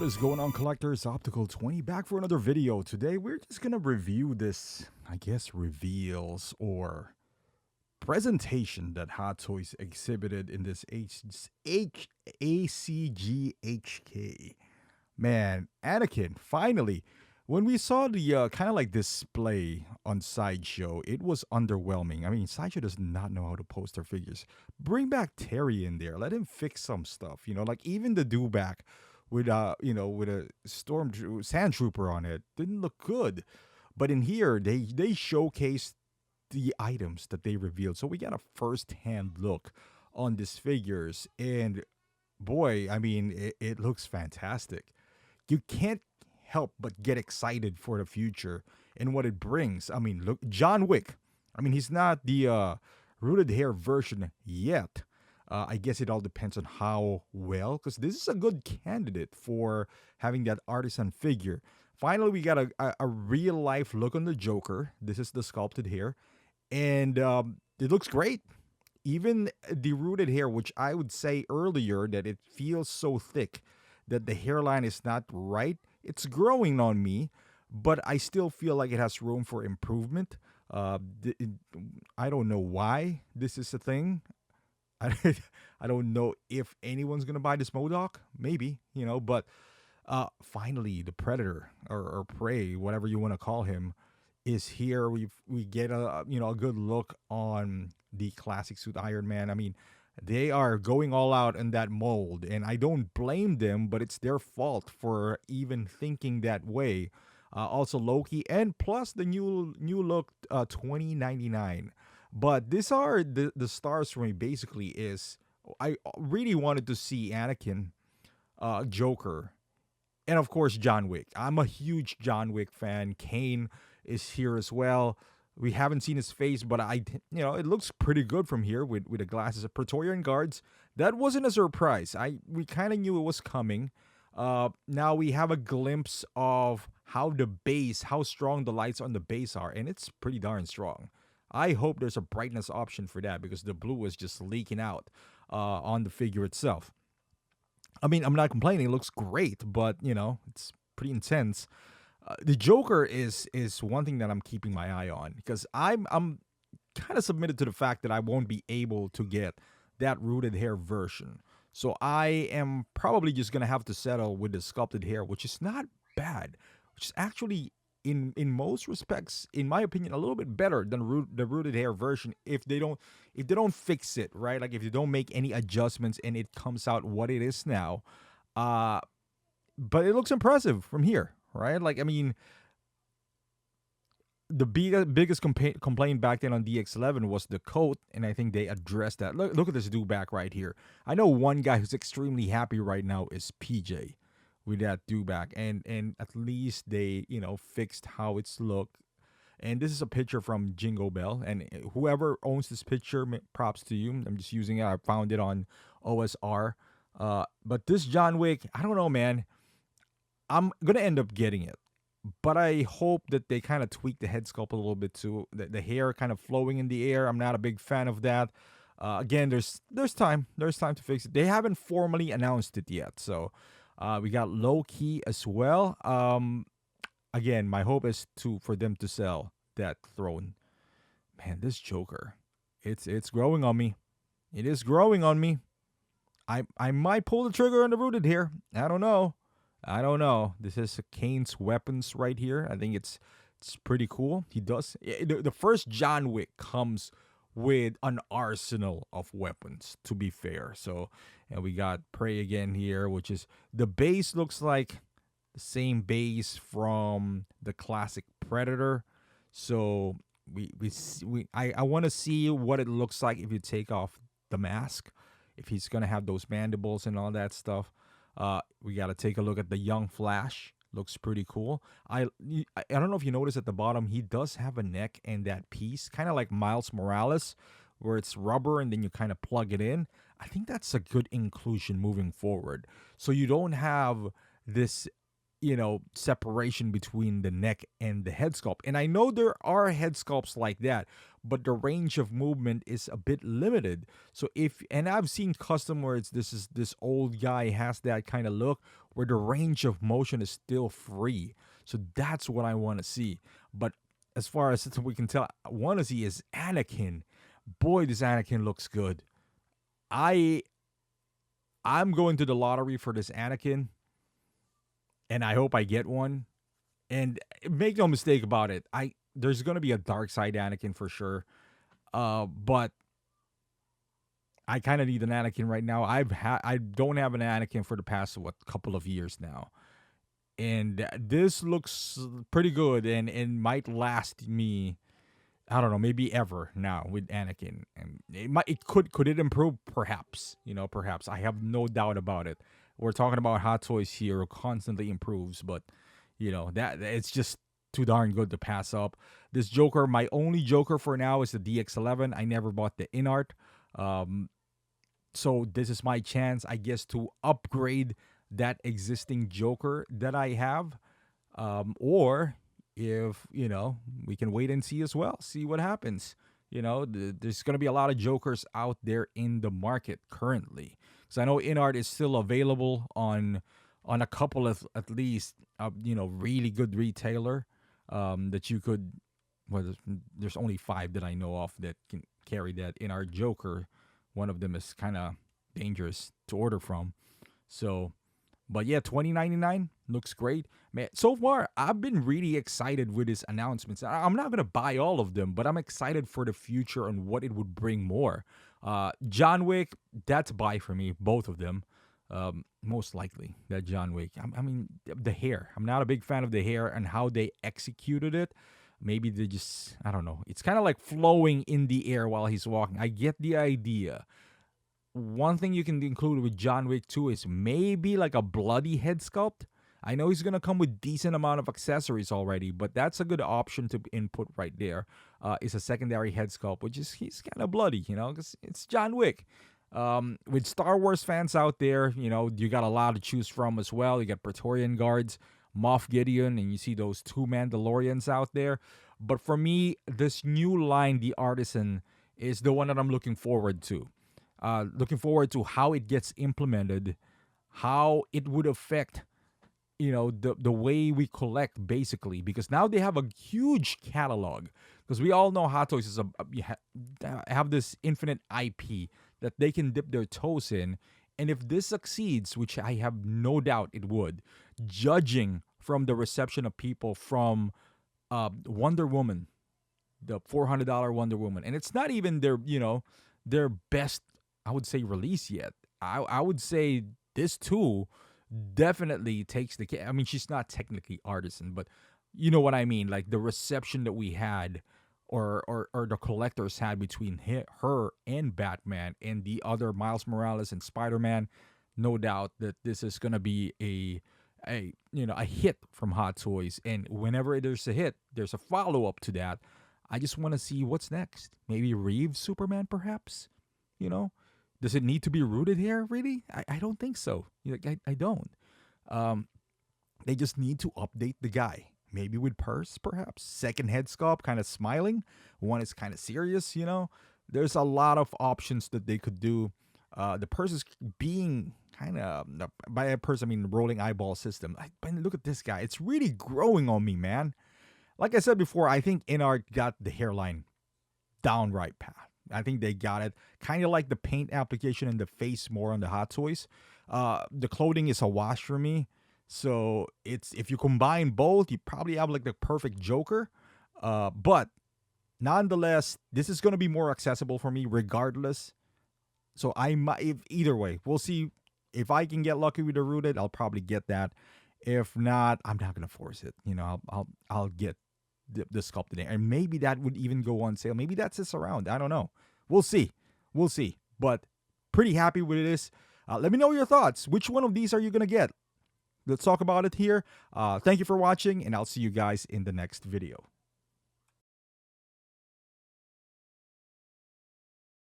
is going on, collectors? Optical 20 back for another video. Today we're just gonna review this, I guess, reveals or presentation that Hot Toys exhibited in this ACGHK. Man, Anakin, finally. When we saw the kind of like display on Sideshow, it was underwhelming. I mean, Sideshow does not know how to post their figures. Bring back Terry in there. Let him fix some stuff. Like even the dewback with with a sand trooper on it didn't look good. But in here, they showcased the items that they revealed. So we got a first-hand look on these figures, and boy, I mean, it looks fantastic. You can't help but get excited for the future and what it brings. I mean, look, John Wick. I mean, he's not the rooted hair version yet. I guess it all depends on how well, because this is a good candidate for having that artisan figure. Finally, we got a real life look on the Joker. This is the sculpted hair, and it looks great. Even the rooted hair, which I would say earlier that it feels so thick that the hairline is not right. It's growing on me, but I still feel like it has room for improvement. I don't know why this is a thing. I, I don't know if anyone's gonna buy this Modoc. Maybe, but finally the Predator or Prey, whatever you want to call him, is here. We get a good look on the classic suit Iron Man. I mean, they are going all out in that mold, and I don't blame them, but it's their fault for even thinking that way. Also Loki, and plus the new look 2099. But these are the stars for me. Basically, is I really wanted to see Anakin, Joker, and of course John Wick. I'm a huge John Wick fan. Kane is here as well. We haven't seen his face, but it looks pretty good from here with the glasses. Praetorian Guards. That wasn't a surprise. We kind of knew it was coming. Now we have a glimpse of how strong the lights on the base are, and it's pretty darn strong. I hope there's a brightness option for that because the blue is just leaking out on the figure itself. I mean, I'm not complaining. It looks great, but it's pretty intense. The Joker is one thing that I'm keeping my eye on because I'm kind of submitted to the fact that I won't be able to get that rooted hair version. So I am probably just gonna have to settle with the sculpted hair, which is not bad, which is actually in most respects, in my opinion, a little bit better than the rooted hair version if they don't fix it right, like if you don't make any adjustments and it comes out what it is now. But it looks impressive from here, right? Like, I mean, the biggest complaint back then on DX11 was the coat, and I think they addressed that. Look at this dude back right here. I know one guy who's extremely happy right now is PJ with that dewback, and at least they fixed how it's looked. And this is a picture from Jingle Bell, and whoever owns this picture, props to you. I'm just using it. I found it on OSR. But this John Wick, I don't know, man. I'm gonna end up getting it, but I hope that they kind of tweak the head sculpt a little bit too. The hair kind of flowing in the air. I'm not a big fan of that. Again, there's time. There's time to fix it. They haven't formally announced it yet, so we got low key as well. Again, my hope is for them to sell that throne. Man, this Joker, it's growing on me. It is growing on me. I might pull the trigger on the rooted here. I don't know. This is Kane's weapons right here. I think it's pretty cool. He does. The first John Wick comes with an arsenal of weapons, to be fair. So, and we got Prey again here, which is the base looks like the same base from the classic Predator. So I want to see what it looks like if you take off the mask, if he's gonna have those mandibles and all that stuff. We got to take a look at the young Flash. Looks pretty cool. I don't know if you notice at the bottom, he does have a neck and that piece, kind of like Miles Morales, where it's rubber and then you kind of plug it in. I think that's a good inclusion moving forward. So you don't have this separation between the neck and the head sculpt. And I know there are head sculpts like that, but the range of movement is a bit limited. So and I've seen custom where this old guy has that kind of look where the range of motion is still free. So that's what I want to see. But as far as we can tell, I want to see is Anakin. Boy, this Anakin looks good. I'm going to the lottery for this Anakin, and I hope I get one. And make no mistake about it, there's gonna be a dark side Anakin for sure. But I kind of need an Anakin right now. I don't have an Anakin for the past couple of years now, and this looks pretty good and might last me. I don't know, maybe ever now with Anakin, and could it improve? Perhaps, perhaps. I have no doubt about it. We're talking about Hot Toys here, who constantly improves, but that it's just too darn good to pass up. This Joker, my only Joker for now is the DX11. I never bought the InArt, so this is my chance, I guess, to upgrade that existing Joker that I have, or if we can wait and see as well, see what happens. There's going to be a lot of Jokers out there in the market currently, because I know InArt is still available on a couple of, at least, really good retailer, that you could. Well, there's only 5 that I know of that can carry that InArt Joker. One of them is kind of dangerous to order from. So, but yeah, $20.99 looks great, man. So far, I've been really excited with his announcements. I'm not gonna buy all of them, but I'm excited for the future and what it would bring more. John Wick, that's a buy for me, both of them. Most likely that John Wick. I mean, the hair. I'm not a big fan of the hair and how they executed it. Maybe they just, I don't know. It's kind of like flowing in the air while he's walking. I get the idea. One thing you can include with John Wick 2 is maybe like a bloody head sculpt. I know he's going to come with decent amount of accessories already, but that's a good option to input right there. Is a secondary head sculpt, which is, he's kind of bloody, because it's John Wick. With Star Wars fans out there, you got a lot to choose from as well. You got Praetorian Guards, Moff Gideon, and you see those 2 Mandalorians out there. But for me, this new line, the Artisan, is the one that I'm looking forward to. Looking forward to how it gets implemented, how it would affect, the way we collect, basically, because now they have a huge catalog. Because we all know Hot Toys is have this infinite IP that they can dip their toes in, and if this succeeds, which I have no doubt it would, judging from the reception of people from Wonder Woman, the $400 Wonder Woman, and it's not even their best, I would say, release yet. I would say this too definitely takes the. I mean, she's not technically Artisan, but you know what I mean. Like the reception that we had, or the collectors had between her and Batman and the other Miles Morales and Spider-Man. No doubt that this is gonna be a hit from Hot Toys, and whenever there's a hit, there's a follow-up to that. I just want to see what's next. Maybe Reeves Superman, perhaps. Does it need to be rooted here, really? I don't think so. I don't. They just need to update the guy. Maybe with purse, perhaps. Second head sculpt, kind of smiling. One is kind of serious, There's a lot of options that they could do. The purse is being kind of, by a purse, I mean rolling eyeball system. But look at this guy. It's really growing on me, man. Like I said before, I think InArt got the hairline downright pat. I think they got it. Kind of like the paint application and the face more on the Hot Toys. The clothing is a wash for me. So if you combine both, you probably have like the perfect Joker. But nonetheless, this is going to be more accessible for me regardless. So I might, either way, we'll see. If I can get lucky with the rooted, I'll probably get that. If not, I'm not going to force it. I'll get the sculpt today, and maybe that would even go on sale. Maybe that's this around. I don't know. We'll see. But pretty happy with this. Let me know your thoughts. Which one of these are you gonna get? Let's talk about it here. Thank you for watching, and I'll see you guys in the next video.